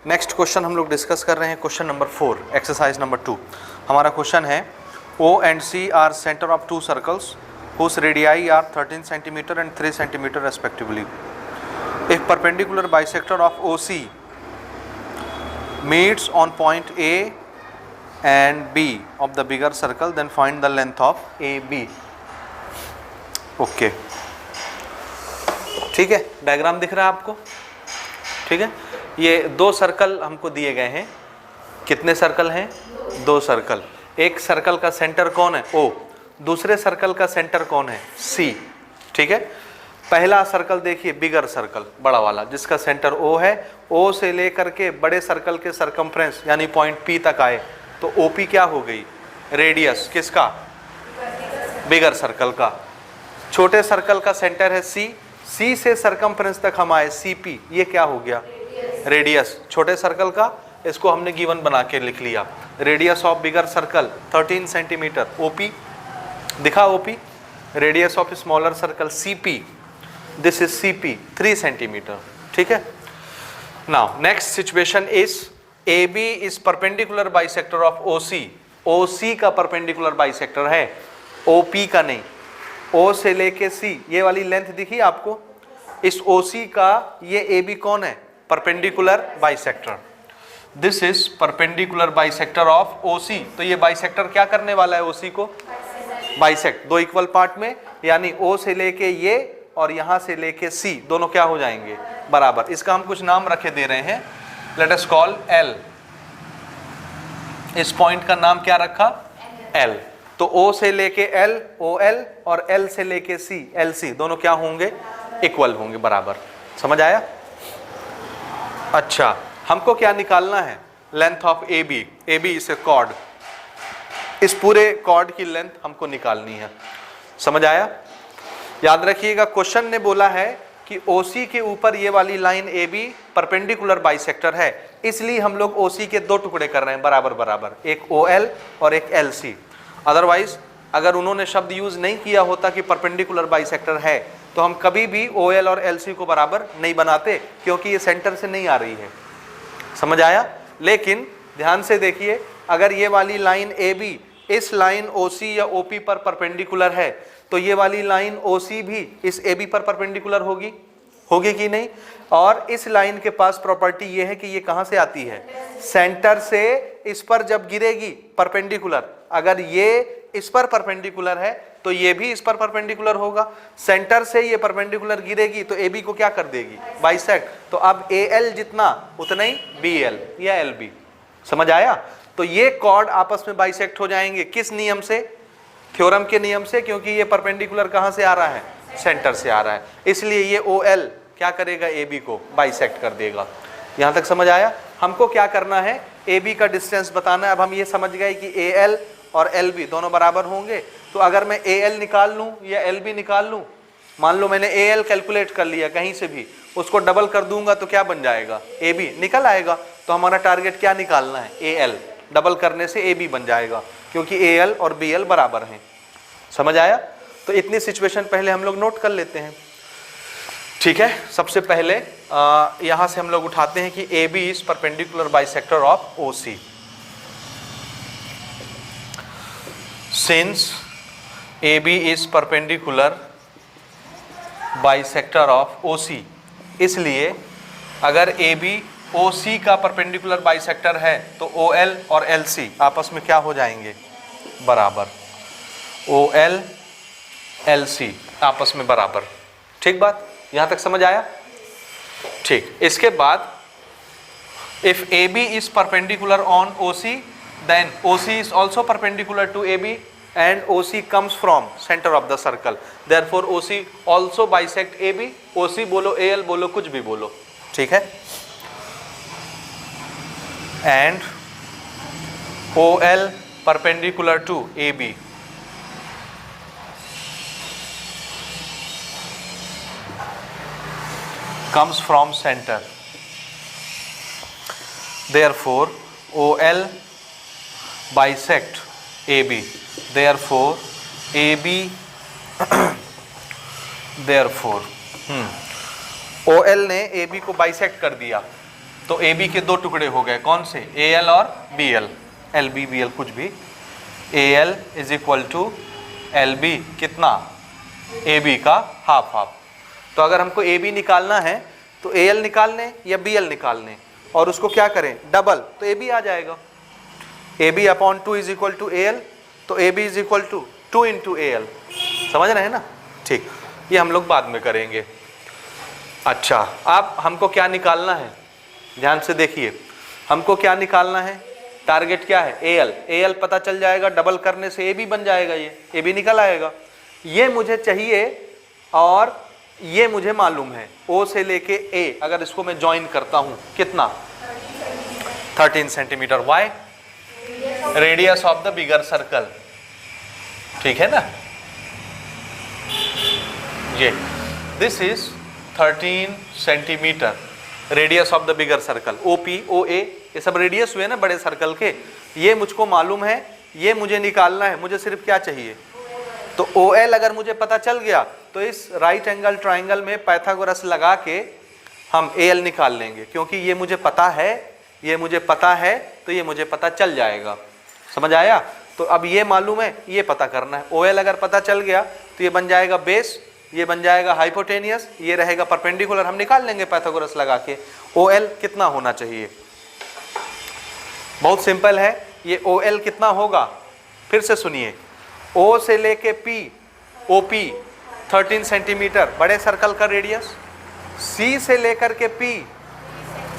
Next question हम लोग discuss कर रहे हैं क्वेश्चन नंबर 4 एक्सरसाइज नंबर 2। हमारा क्वेश्चन है O and C are center of two circles whose radii are 13 cm and 3 cm respectively. If perpendicular bisector of OC meets on point A and B of the bigger circle, then find the length of AB. Okay ठीक है, diagram दिख रहा है आपको? ठीक है, ये दो सर्कल हमको दिए गए हैं। कितने सर्कल हैं? दो सर्कल। एक सर्कल का सेंटर कौन है? O। दूसरे सर्कल का सेंटर कौन है? C। ठीक है, पहला सर्कल देखिए, बिगर सर्कल, बड़ा वाला, जिसका सेंटर O है। O से लेकर के बड़े सर्कल के सरकमफ्रेंस यानी पॉइंट P तक आए तो OP क्या हो गई? रेडियस किसका? बिगर सर्कल का। छोटे सर्कल का सेंटर है C। C से सरकमफ्रेंस तक हम आए CP, ये क्या हो गया? रेडियस छोटे सर्कल का। इसको हमने गिवन बना के लिख लिया। Radius of bigger circle 13 centimetre, OP दिखा? OP radius of smaller circle CP, this is CP 3 centimetre. ठीक है, now next situation is AB is perpendicular bisector of OC। OC का परपेंडिकुलर बाइसेक्टर है, OP का नहीं। O से लेके C, ये वाली लेंथ दिखी आपको? इस OC का ये AB कौन है? Perpendicular bisector. This is perpendicular bisector of OC। तो ये बाइसेक्टर क्या करने वाला है? OC को बाइसेक्ट, दो इक्वल पार्ट में, यानी O से लेके ये और यहां से लेके C दोनों क्या हो जाएंगे? बराबर। इसका हम कुछ नाम रखे दे रहे हैं, लेट अस कॉल L। इस पॉइंट का नाम क्या रखा? L। तो O से लेके L OL और L से लेके C LC दोनों क्या होंगे? इक्वल होंगे, बराबर। समझ आया? अच्छा, हमको क्या निकालना है? Length of AB। AB is a chord, इस पूरे कॉर्ड की लेंथ हमको निकालनी है। समझ आया? याद रखिएगा, क्वेश्चन ने बोला है कि OC के ऊपर ये वाली लाइन AB परपेंडिकुलर बाइसेक्टर है, इसलिए हम लोग OC के दो टुकड़े कर रहे हैं बराबर बराबर, एक OL और एक LC। अदरवाइज अगर उन्होंने शब्द यूज नहीं किया होता कि परपेंडिकुलर बाइसेक्टर है तो हम कभी भी OL और LC को बराबर नहीं बनाते, क्योंकि ये सेंटर से नहीं आ रही है। समझ आया? लेकिन ध्यान से देखिए, अगर ये वाली लाइन AB इस लाइन OC या OP पर परपेंडिकुलर है तो ये वाली लाइन OC भी इस AB पर परपेंडिकुलर होगी, होगी कि नहीं? और इस लाइन के पास प्रॉपर्टी ये है कि ये कहां से आती है? सेंटर से इस पर जब गिरेगी परपेंडिकुलर, अगर ये इस पर परपेंडिकुलर है तो ये भी इस पर परपेंडिकुलर होगा। सेंटर से ये परपेंडिकुलर गिरेगी तो AB को क्या कर देगी? बाइसेक्ट। तो अब AL जितना उतना ही BL या LB। समझ आया? तो ये कॉर्ड आपस में बाइसेक्ट हो जाएंगे। किस नियम से? थ्योरम के नियम से, क्योंकि ये परपेंडिकुलर कहां से आ रहा है? सेंटर से आ रहा है, इसलिए ये OL क्या करेगा? AB को बाइसेक्ट कर देगा। यहां तक समझ आया? हमको क्या करना है? AB का डिस्टेंस बताना है। अब हम ये समझ गए कि AL और LB दोनों बराबर होंगे, तो अगर मैं AL निकाल लूं या LB निकाल लूं, मान लो मैंने AL कैलकुलेट कर लिया कहीं से भी, उसको डबल कर दूंगा तो क्या बन जाएगा? AB निकल आएगा। तो हमारा टारगेट क्या निकालना है? AL। डबल करने से AB बन जाएगा, क्योंकि AL और BL बराबर हैं। समझ आया? तो इतनी सिचुएशन पहले हम लोग नोट कर लेते हैं। ठीक है, सबसे पहले यहां से हम लोग उठाते हैं कि AB is perpendicular bisector of OC। Since AB is perpendicular bisector of OC, इसलिए अगर AB OC का परपेंडिकुलर बाइसेक्टर है तो OL और LC आपस में क्या हो जाएंगे? बराबर। OL LC आपस में बराबर। ठीक बात? यहां तक समझ आया? ठीक। इसके बाद if AB is perpendicular on OC, then OC is also perpendicular to AB and OC comes from center of the circle. Therefore OC also bisect AB। OC बोलो, AL बोलो, कुछ भी बोलो। ठीक है? And OL perpendicular to AB comes from center. Therefore OL bisect AB. Therefore AB therefore OL ने AB को bisect कर दिया, तो ए बी के दो टुकड़े हो गए, कौन से, ए एल और B L, L B B L कुछ भी, A L is equal to L B कितना, ए बी का हाफ हाफ। तो अगर हमको ए बी निकालना है तो ए एल निकाल लें या बी एल निकाल लें और उसको क्या करें डबल, तो ए बी आ जाएगा, A B upon 2 is equal to A L, तो A B is equal to 2 into A L. समझ रहे हैं ना, ठीक, ये हम लोग बाद में करेंगे। अच्छा, अब हमको क्या निकालना है, ध्यान से देखिए, हमको क्या निकालना है, टारगेट क्या है, ए एल, ए एल पता चल जाएगा, डबल करने से ए बी बन जाएगा, ये ए बी निकल आएगा, ये मुझे चाहिए और ये मुझे मालूम है, ओ से लेके ए, अगर इसको मैं ज्वाइन करता हूं कितना, 13 centimetre, Y, radius of the bigger circle, ठीक है ना, ये this is 13 centimetre radius of the bigger circle, O P O A, ये सब रेडियस हुए ना बड़े सर्कल के, ये मुझको मालूम है, ये मुझे निकालना है, मुझे सिर्फ क्या चाहिए, तो ओ एल अगर मुझे पता चल गया तो इस राइट एंगल ट्राइंगल में पाइथागोरस लगा के हम ए एल निकाल लेंगे, क्योंकि ये मुझे पता है, ये मुझे पता है, तो ये मुझे पता चल जाएगा। समझ आया, तो अब ये मालूम है, ये पता करना है, ओ एल अगर पता चल गया तो ये बन जाएगा बेस, ये बन जाएगा हाइपोटेनियस, ये रहेगा परपेंडिकुलर, हम निकाल लेंगे पाइथागोरस लगा के, ओ एल कितना होना चाहिए, बहुत सिंपल है, ये ओ एल कितना होगा, फिर से सुनिए, ओ से लेके पी, ओ पी 13 सेंटीमीटर बड़े सर्कल का रेडियस, सी से लेकर के पी,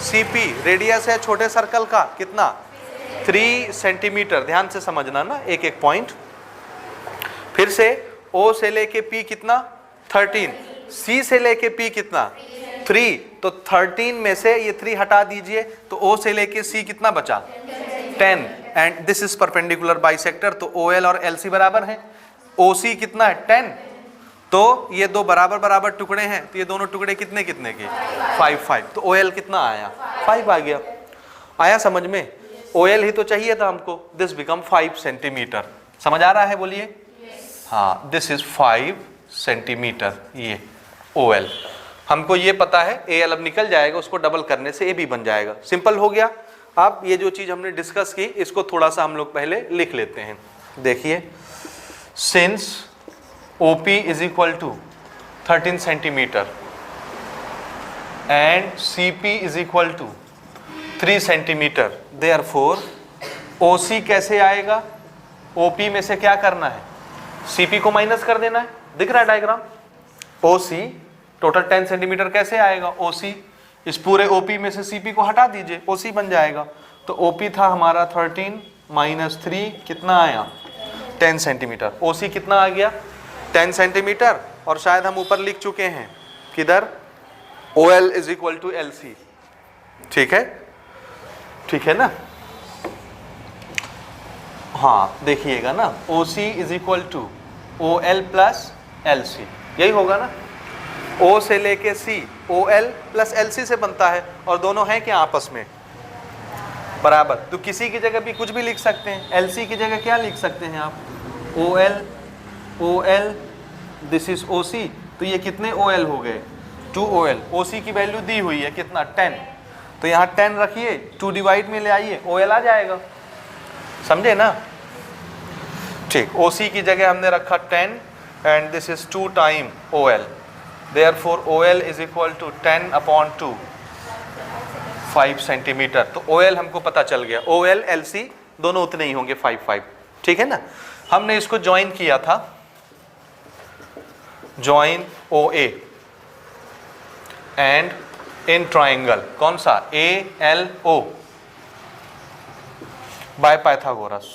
सी पी रेडियस है छोटे सर्कल का कितना, 3 सेंटीमीटर, ध्यान से समझना ना एक एक पॉइंट, फिर से ओ से लेके पी कितना 13, सी से लेके पी कितना 3, तो 13 में से ये 3 हटा दीजिए, तो ओ से लेके सी कितना बचा 10, and this is perpendicular bisector, तो ओ एल और एल सी बराबर है, ओ सी कितना है 10, तो ये दो बराबर बराबर टुकड़े हैं, तो ये दोनों टुकड़े कितने कितने के 5 5, तो ओ एल कितना आया 5 आ गया, आया समझ में, ओ एल ही तो चाहिए था हमको, दिस बिकम 5 सेंटीमीटर, समझ आ रहा है बोलिए, हाँ, दिस इज 5 सेंटीमीटर, ये ओ एल, हमको ये पता है, ए एल अब निकल जाएगा, उसको डबल करने से ए बी बन जाएगा, सिंपल हो गया। अब ये जो चीज हमने डिस्कस की इसको थोड़ा सा हम लोग पहले लिख लेते हैं, देखिए, since OP is equal to 13 centimetre and CP is equal to 3 centimetre, therefore OC कैसे आएगा, OP में से क्या करना है, CP को माइनस कर देना है, दिख रहा है डायग्राम, OC टोटल 10 सेंटीमीटर कैसे आएगा, OC इस पूरे OP में से CP को हटा दीजिए, OC बन जाएगा, तो OP था हमारा 13 माइनस 3 कितना आया 10 सेंटीमीटर, OC कितना आ गया 10 सेंटीमीटर, और शायद हम ऊपर लिख चुके हैं किधर, OL is equal to LC, ठीक है ना, हाँ देखिएगा ना, OC is equal to OL plus LC, यही होगा ना, O से लेके C OL प्लस LC से बनता है, और दोनों हैं क्या आपस में बराबर, तो किसी की जगह भी कुछ भी लिख सकते हैं, LC की जगह क्या लिख सकते हैं आप, OL दिस इज OC, तो ये कितने OL हो गए 2 OL, OC की वैल्यू दी हुई है कितना 10, तो यहाँ 10 रखिए, 2 डिवाइड में ले आइए, OL आ जाएगा, समझे ना, ठीक, OC की जगह हमने रखा 10 and this is 2 time OL, therefore OL is equal to 10 upon 2 5 centimetre, तो OL हमको पता चल गया, OL LC दोनों उतने ही होंगे 5 5, ठीक है ना। हमने इसको ज्वाइन किया था, join OA and in triangle, कौन सा ALO बाय पाइथागोरस,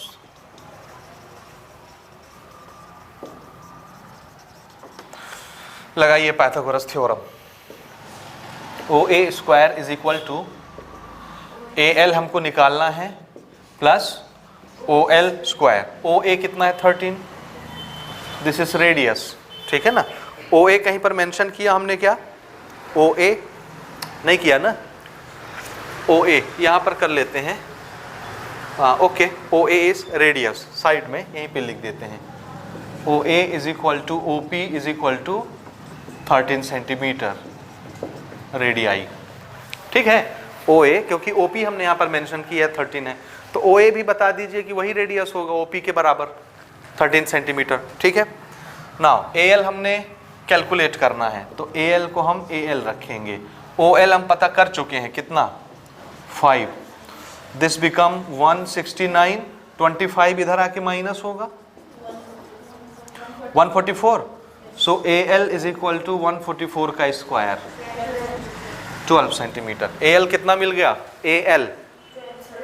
लगाइए Pythagoras theorem, OA square is equal to AL हमको निकालना है प्लस OL स्क्वायर, OA कितना है 13, दिस इज रेडियस, ठीक है ना, OA कहीं पर मेंशन किया हमने क्या, OA नहीं किया ना, OA यहाँ पर कर लेते हैं, हाँ okay, OA is radius, side में यहीं पे लिख देते हैं, OA is equal to OP is equal to 13 centimetre radii, ठीक है, OA, क्योंकि OP हमने यहाँ पर मेंशन किया है 13 है, तो OA भी बता दीजिए कि वही रेडियस होगा OP के बराबर 13 सेंटीमीटर। ठीक है। नाउ AL हमने कैलकुलेट करना है, तो AL को हम AL रखेंगे। OL हम पता कर चुके हैं कितना, 5। दिस बिकम 169, 25 इधर आके माइनस होगा 144। सो AL इज इक्वल टू 144 का स्क्वायर, 12 सेंटीमीटर। AL कितना मिल गया, AL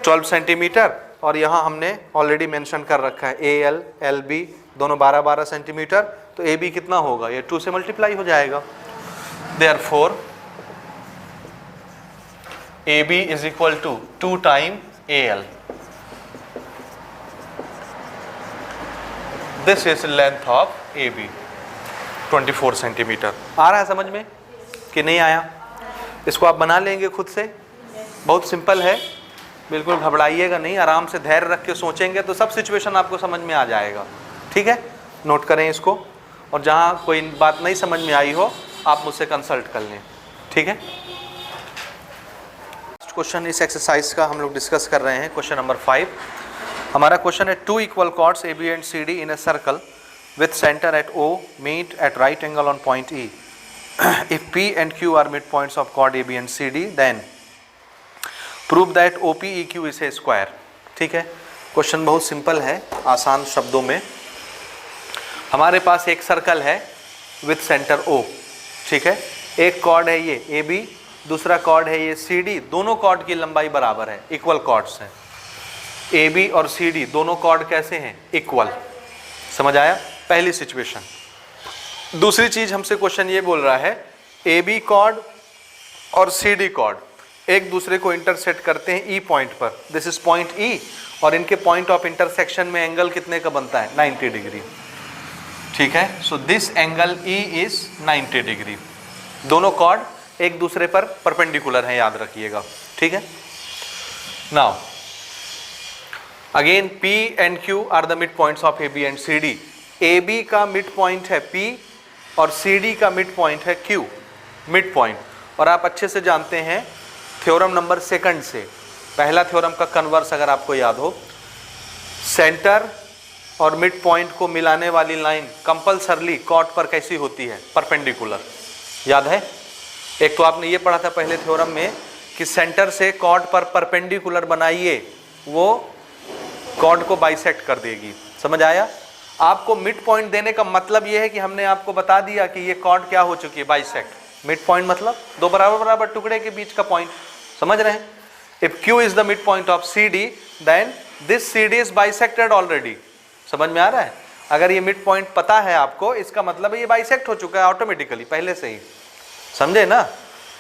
12 सेंटीमीटर, और यहाँ हमने ऑलरेडी मेंशन कर रखा है AL LB दोनों 12-12 सेंटीमीटर, तो AB कितना होगा, ये 2 से मल्टीप्लाई हो जाएगा। Therefore AB is equal to 2 time AL। This is length of AB 24 centimetre. आ रहा है समझ में कि नहीं आया? इसको आप बना लेंगे खुद से, बहुत सिंपल है, बिल्कुल घबराइएगा नहीं, आराम से धैर्य रख के सोचेंगे तो सब सिचुएशन आपको समझ में आ जाएगा। ठीक है, नोट करें इसको, और जहाँ कोई बात नहीं समझ में आई हो आप मुझसे कंसल्ट कर लें। ठीक है। क्वेश्चन इस एक्सरसाइज का हम लोग डिस्कस कर रहे हैं, क्वेश्चन नंबर 5। हमारा क्वेश्चन है 2 equal chords AB and CD in a circle with center at O meet at right angle on point E. If P and Q are midpoints of chord AB and CD, then prove that OPEQ is a square. ठीक है, question बहुत simple है, आसान शब्दों में। हमारे पास एक circle है विथ सेंटर O। ठीक है, एक कॉर्ड है ये AB, दूसरा कॉर्ड है ये CD, दोनों कॉर्ड की लंबाई बराबर है, इक्वल कॉर्ड्स हैं। AB और CD दोनों कॉर्ड कैसे हैं, इक्वल। समझ आया, पहली सिचुएशन। दूसरी चीज हमसे क्वेश्चन ये बोल रहा है AB कॉर्ड और CD कॉर्ड एक दूसरे को इंटरसेक्ट करते हैं E पॉइंट पर, दिस इज पॉइंट E, और इनके पॉइंट ऑफ इंटरसेक्शन में एंगल कितने का बनता है, 90 डिग्री। ठीक है, so this angle E is 90 degree. दोनों कॉर्ड एक दूसरे पर परपेंडिकुलर हैं, याद रखिएगा। ठीक है। Now again P and Q are the mid points of AB and CD। AB का मिड पॉइंट है P और CD का मिड पॉइंट है Q, मिड पॉइंट। और आप अच्छे से जानते हैं थ्योरम नंबर 2 से, पहला थ्योरम का कन्वर्स अगर आपको याद हो, सेंटर और मिड पॉइंट को मिलाने वाली लाइन कंपल्सरली कॉर्ड पर कैसी होती है, परपेंडिकुलर। याद है, एक तो आपने ये पढ़ा था पहले थ्योरम में कि सेंटर से कॉर्ड पर परपेंडिकुलर बनाइए, वो कॉर्ड को बाइसेक्ट कर देगी। समझ आया? आपको मिड पॉइंट देने का मतलब यह है कि हमने आपको बता दिया कि ये कॉर्ड क्या हो चुकी है, बाइसेक्ट। मिड पॉइंट मतलब दो बराबर बराबर टुकड़े के बीच का पॉइंट। समझ रहे हैं? If Q is the mid point of CD, then this CD is bisected already. समझ में आ रहा है? अगर ये मिड पॉइंट पता है आपको, इसका मतलब है ये बाइसेक्ट हो चुका है ऑटोमेटिकली पहले से ही। समझे ना?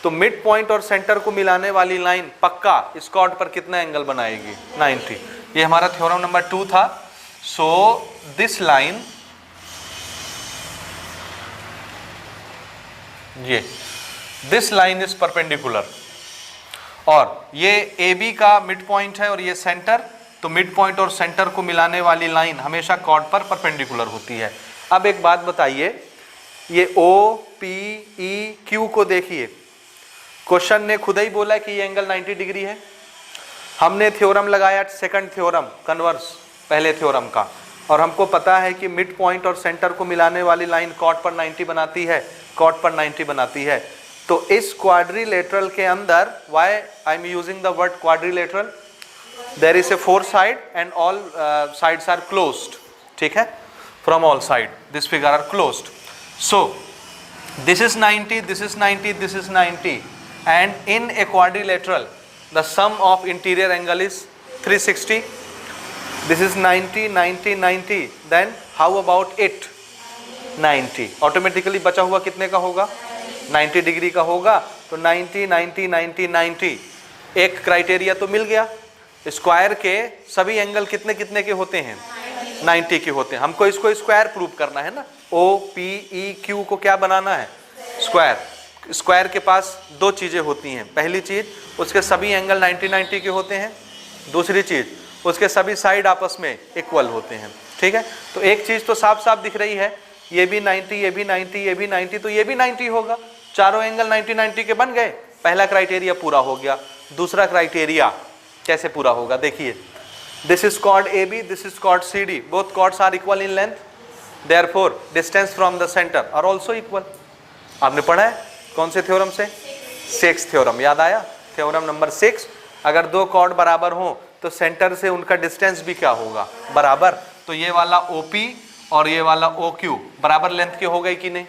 तो मिड पॉइंट और सेंटर को मिलाने वाली लाइन पक्का इस कॉर्ड पर कितना एंगल बनाएगी, 90। ये हमारा थ्योरम नंबर 2 था। सो दिस लाइन, ये दिस लाइन इज परपेंडिकुलर, और ये AB का मिड पॉइंट है और ये सेंटर, तो मिड पॉइंट और सेंटर को मिलाने वाली लाइन हमेशा कॉर्ड पर परपेंडिकुलर होती है। अब एक बात बताइए, ये OPEQ को देखिए, क्वेश्चन ने खुद ही बोला कि ये एंगल 90 डिग्री है। हमने थ्योरम लगाया सेकंड थ्योरम कन्वर्स पहले थ्योरम का, और हमको पता है कि मिड पॉइंट और सेंटर को मिलाने वाली लाइन कॉर्ड पर 90 बनाती है, कॉर्ड पर 90 बनाती है। तो इस क्वाड्रिलेटरल के अंदर, why I am using the word quadrilateral, there is a 4 side and all sides are closed. ठीक है, from all side this figure are closed. So this is 90, this is 90, this is 90, and in a quadrilateral the sum of interior angle is 360. This is 90, 90, 90, then how about it, 90, automatically बचा हुआ कितने का होगा, 90 degree का होगा। तो 90, 90, 90, 90, एक criteria तो मिल गया। स्क्वायर के सभी एंगल कितने कितने के होते हैं, 90 के होते हैं। हमको इसको स्क्वायर प्रूव करना है ना, OPEQ को क्या बनाना है, स्क्वायर। स्क्वायर के पास दो चीजें होती हैं, पहली चीज उसके सभी एंगल 90-90 के होते हैं, दूसरी चीज उसके सभी साइड आपस में इक्वल होते हैं। ठीक है, तो एक चीज तो साफ साफ दिख रही है, ये भी 90, ये भी 90, ये भी 90, तो ये भी 90 होगा। चारों एंगल 90-90 के बन गए, पहला क्राइटेरिया पूरा हो गया। दूसरा क्राइटेरिया कैसे पूरा होगा, देखिए, this is chord AB, this is chord CD, both chords are equal in length, therefore distance from the centre are also equal. आपने पढ़ा है कौन से थ्योरम से? सिक्स थ्योरम, याद आया? थ्योरम नंबर 6, अगर दो कॉर्ड बराबर हो तो सेंटर से उनका डिस्टेंस भी क्या होगा, बराबर। तो ये वाला OP और ये वाला OQ बराबर लेंथ के हो गए कि नहीं?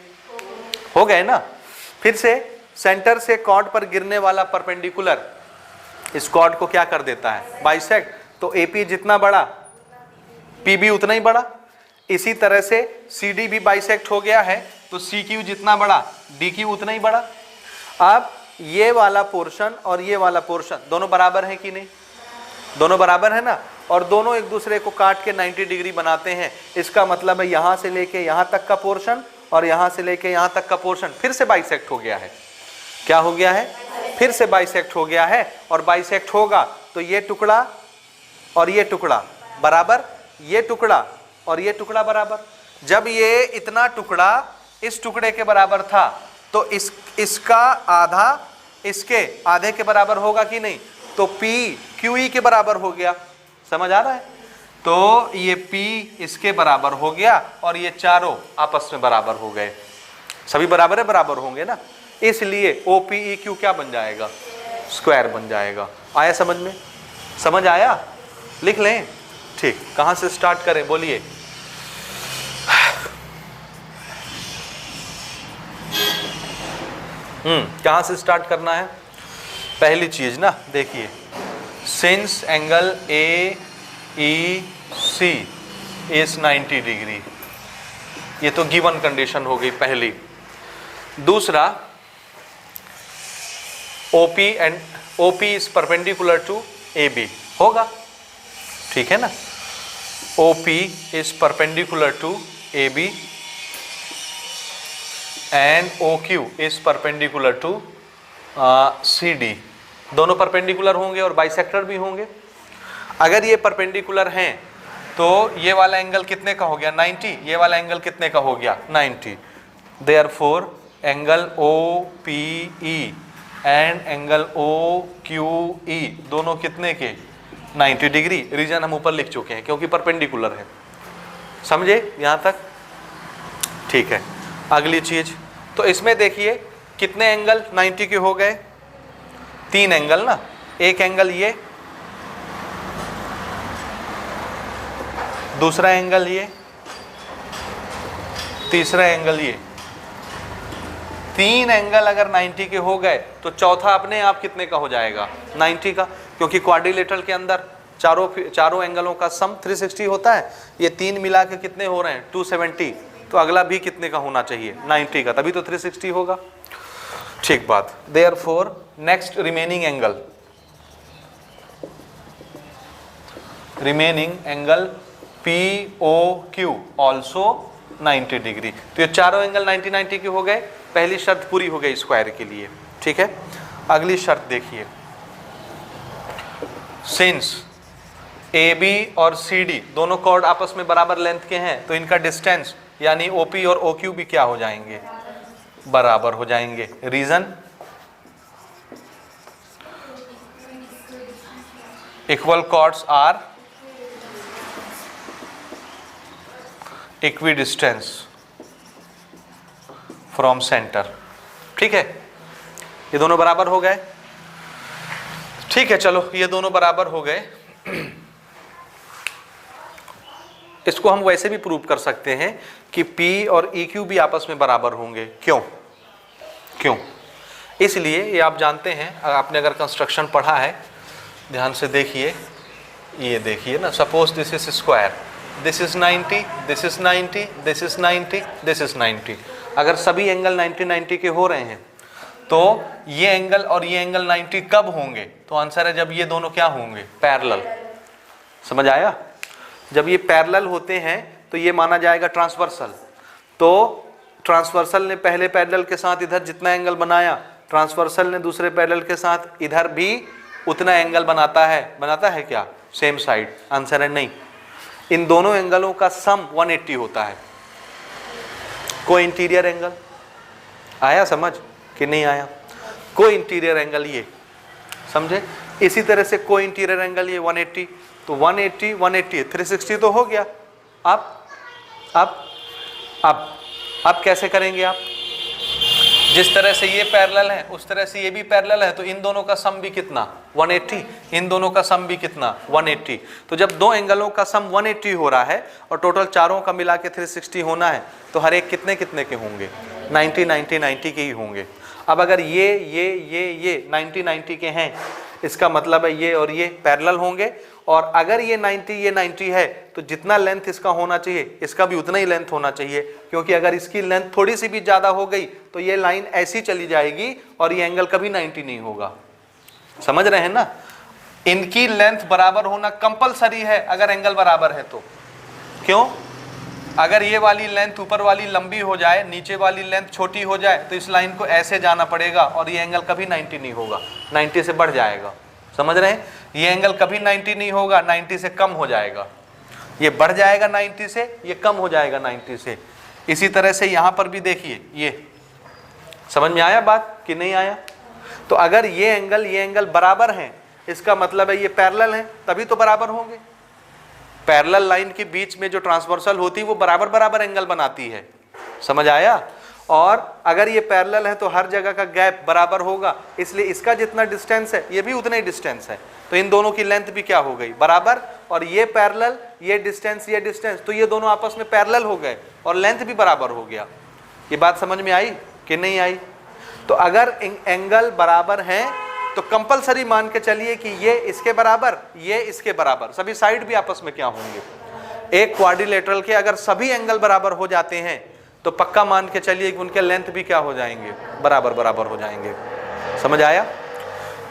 हो गए ना। फिर से सेंटर से कॉर्ड पर गिरने वाला परपेंडिकुलर इस कॉर्ड को क्या कर देता है, बाइसेक्ट। तो AP जितना बड़ा PB उतना ही बड़ा। इसी तरह से CD भी बाइसेक्ट हो गया है, तो CQ जितना बड़ा DQ उतना ही बड़ा। अब ये वाला पोर्शन और ये वाला पोर्शन दोनों बराबर है कि नहीं? दोनों बराबर है ना, और दोनों एक दूसरे को काट के 90 डिग्री बनाते हैं। इसका मतलब है यहां से लेके यहां तक का पोर्शन और यहां से लेके यहां तक का पोर्शन फिर से बाइसेक्ट हो गया है। क्या हो गया है? फिर से बाइसेक्ट हो गया है। और बाइसेक्ट होगा तो ये टुकड़ा और ये टुकड़ा बराबर, ये टुकड़ा और ये टुकड़ा बराबर। जब ये इतना टुकड़ा इस टुकड़े के बराबर था तो इसका आधा इसके आधे के बराबर होगा कि नहीं? तो P QE के बराबर हो गया। समझ आ रहा है? तो ये P इसके बराबर हो गया और ये चारों आपस में बराबर हो गए। सभी बराबर है, बराबर होंगे ना, इसलिए OPEQ क्या बन जाएगा, स्क्वायर बन जाएगा। आया समझ में? समझ आया? लिख लें। ठीक, कहां से स्टार्ट करें, बोलिए। कहां से स्टार्ट करना है? पहली चीज ना, देखिए, since angle AEC is 90 degree, ये तो गिवन कंडीशन हो गई पहली। दूसरा, OP is perpendicular to AB होगा, ठीक है ना। OP is perpendicular to AB and OQ is perpendicular to CD। दोनों परपेंडिकुलर होंगे और बाइसेक्टर भी होंगे। अगर ये परपेंडिकुलर हैं तो ये वाला एंगल कितने का हो गया, 90। ये वाला एंगल कितने का हो गया, 90। Therefore angle OPE and angle OQE दोनों कितने के, 90 डिग्री। रीजन हम ऊपर लिख चुके हैं क्योंकि परपेंडिकुलर है। समझे यहाँ तक? ठीक है। अगली चीज, तो इसमें देखिए कितने एंगल 90 के हो गए, 3 एंगल ना। एक एंगल ये, दूसरा एंगल ये, तीसरा एंगल ये। 3 एंगल अगर 90 के हो गए तो चौथा अपने आप कितने का हो जाएगा, 90 का, क्योंकि क्वाड्रिलेटरल के अंदर चारों एंगलों का सम 360 होता है। ये 3 मिला के कितने हो रहे हैं, 270। तो अगला भी कितने का होना चाहिए, 90 का, तभी तो 360 होगा। ठीक बात। Therefore next remaining angle POQ also 90 degree. तो ये चारों एंगल 90 के हो गए। पहली शर्त पूरी हो गई स्क्वायर के लिए, ठीक है। अगली शर्त देखिए, सिंस AB और CD दोनों कॉर्ड आपस में बराबर लेंथ के हैं तो इनका डिस्टेंस यानी OP और OQ भी क्या हो जाएंगे, बराबर हो जाएंगे। Reason, equal chords are equidistance from centre. ठीक है, ये दोनों बराबर हो गए। ठीक है, चलो ये दोनों बराबर हो गए। इसको हम वैसे भी प्रूव कर सकते हैं कि P और EQ भी आपस में बराबर होंगे। क्यों? इसलिए ये आप जानते हैं, आपने अगर कंस्ट्रक्शन पढ़ा है, ध्यान से देखिए, ये देखिए ना, suppose this is square, this is 90, this is 90, this is 90, this is 90। अगर सभी एंगल 90 के हो रहे हैं तो ये एंगल और ये एंगल 90 कब होंगे? तो आंसर है जब ये दोनों क्या होंगे, पैरेलल। समझ आया? जब ये पैरेलल होते हैं तो ये माना जाएगा ट्रांसवर्सल। तो ट्रांसवर्सल ने पहले पैरेलल के साथ इधर जितना एंगल बनाया, ट्रांसवर्सल ने दूसरे पैरेलल के साथ इधर भी उतना एंगल बनाता है क्या, सेम साइड? आंसर है नहीं। इन दोनों एंगलों का सम 180 होता है, को इंटीरियर एंगल। आया समझ कि नहीं आया? को इंटीरियर एंगल ये, समझे। इसी तरह से को इंटीरियर एंगल ये 180, तो 180 180 360 तो हो गया। अब कैसे करेंगे आप, जिस तरह से ये पैरेलल है उस तरह से ये भी पैरेलल है, तो इन दोनों का सम भी कितना 180, इन दोनों का सम भी कितना 180। तो जब दो एंगलों का सम 180 हो रहा है और टोटल चारों का मिला के 360 होना है, तो हर एक कितने कितने के होंगे, 90 90 90 के ही होंगे। अब अगर ये 90 90 के हैं, इसका मतलब है ये और ये पैरेलल होंगे, और अगर ये 90 है तो जितना लेंथ इसका होना चाहिए इसका भी उतना ही लेंथ होना चाहिए, क्योंकि अगर इसकी लेंथ थोड़ी सी भी ज्यादा हो गई तो ये लाइन ऐसी चली जाएगी और ये एंगल कभी 90 नहीं होगा। समझ रहे हैं ना, इनकी लेंथ बराबर होना कंपलसरी है अगर एंगल बराबर है तो। क्यों, अगर ये वाली लेंथ ऊपर वाली लंबी हो जाए, नीचे वाली लेंथ छोटी हो जाए, तो इस लाइन को ऐसे जाना पड़ेगा और ये एंगल कभी 90 नहीं होगा, 90 से बढ़ जाएगा। समझ रहे हैं, ये एंगल कभी 90 नहीं होगा, 90 से कम हो जाएगा। ये बढ़ जाएगा 90 से, ये कम हो जाएगा 90 से। इसी तरह से यहां पर भी देखिए, ये समझ में आया बात कि नहीं आया। तो अगर ये एंगल बराबर हैं, इसका मतलब है ये पैरेलल हैं, तभी तो बराबर होंगे। पैरेलल लाइन के बीच में जो ट्रांसवर्सल होती है वो बराबर बराबर एंगल बनाती है, समझ आया। और अगर ये पैरेलल है तो हर जगह का गैप बराबर होगा, इसलिए इसका जितना डिस्टेंस है ये भी उतना ही डिस्टेंस है, तो इन दोनों की लेंथ भी क्या हो गई, बराबर। और ये पैरेलल, ये डिस्टेंस, तो ये दोनों आपस में पैरेलल हो गए और लेंथ भी बराबर हो गया। ये बात समझ में आई कि नहीं आई। तो अगर एंगल बराबर हैं तो कंपलसरी मान के चलिए कि ये इसके बराबर, ये इसके बराबर, सभी साइड भी आपस में क्या होंगे, एक क्वाड्रिलेटरल के अगर सभी एंगल बराबर हो जाते हैं तो पक्का मान के चलिए कि उनके लेंथ भी क्या हो जाएंगे, बराबर बराबर हो जाएंगे। समझ आया,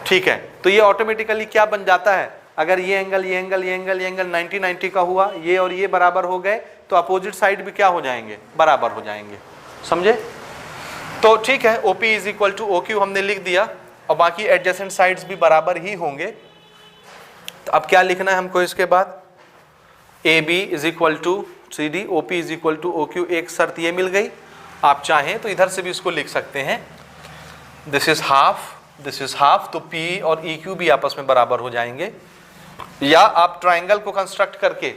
ठीक है। तो ये ऑटोमेटिकली क्या बन जाता है, अगर ये एंगल 90 90 का हुआ, ये और ये बराबर हो गए, तो अपोजिट साइड भी क्या हो जाएंगे, बराबर हो जाएंगे। समझे। तो ठीक है, OP is equal to OQ हमने लिख दिया, और बाकी एडजेसेंट साइड्स भी बराबर ही होंगे। तो अब क्या लिखना है हमको इसके बाद, AB is equal to CD, OP is equal to OQ। एक शर्त ये मिल गई, आप चाहें तो इधर से भी इसको लिख सकते हैं, दिस इज हाफ, तो P और EQ भी आपस में बराबर हो जाएंगे। या आप ट्राइंगल को कंस्ट्रक्ट करके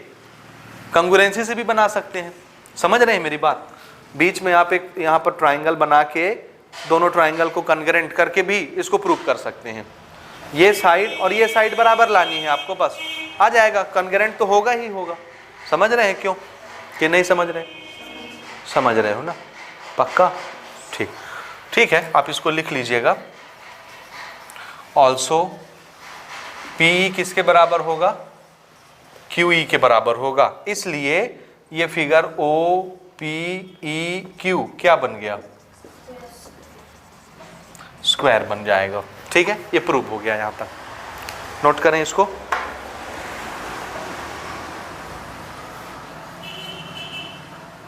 कंग्रुएंसी से भी बना सकते हैं। समझ रहे हैं मेरी बात, बीच में आप एक यहाँ पर ट्राइंगल बना के दोनों ट्राइंगल को कन्ग्रेंट करके भी इसको प्रूव कर सकते हैं। ये साइड और ये साइड बराबर लानी है आपको, बस आ जाएगा, कन्ग्रेंट तो होगा ही होगा। समझ रहे हैं क्यों कि नहीं समझ रहे, समझ रहे हो ना, पक्का, ठीक है। आप इसको लिख लीजिएगा, ऑल्सो PE किसके बराबर होगा, QE के बराबर होगा। इसलिए ये फिगर OPEQ क्या बन गया, स्क्वायर बन जाएगा। ठीक है, ये प्रूव हो गया। यहां तक नोट करें इसको।